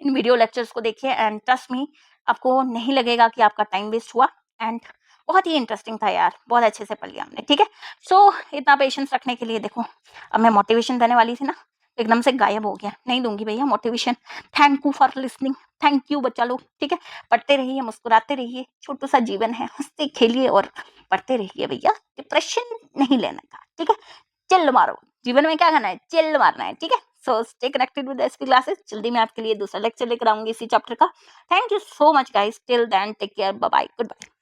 Speaker 1: इन वीडियो लेक्चर्स को देखिए एंड ट्रस्ट मी, आपको नहीं लगेगा कि आपका टाइम वेस्ट हुआ, एंड बहुत ही इंटरेस्टिंग था यार, बहुत अच्छे से पढ़ लिया हमने, ठीक है। सो इतना पेशेंस रखने के लिए देखो, अब मैं मोटिवेशन देने वाली थी ना, एकदम से गायब हो गया, नहीं दूंगी भैया motivation. Thank you for listening, thank you बच्चा लोग, ठीक है। पढ़ते रहिए, मुस्कुराते रहिए, छोटू सा जीवन है, हंसते खेलिए और पढ़ते रहिए भैया, डिप्रेशन नहीं लेना का, ठीक है। चिल्ल मारो, जीवन में क्या करना है, चिल्ल मारना है, ठीक है। So stay connected with SP classes, जल्दी मैं आपके लिए दूसरा लेक्चर लेकर आऊंगी इसी चैप्टर का। Thank you so much guys, till then take care, bye bye, good bye.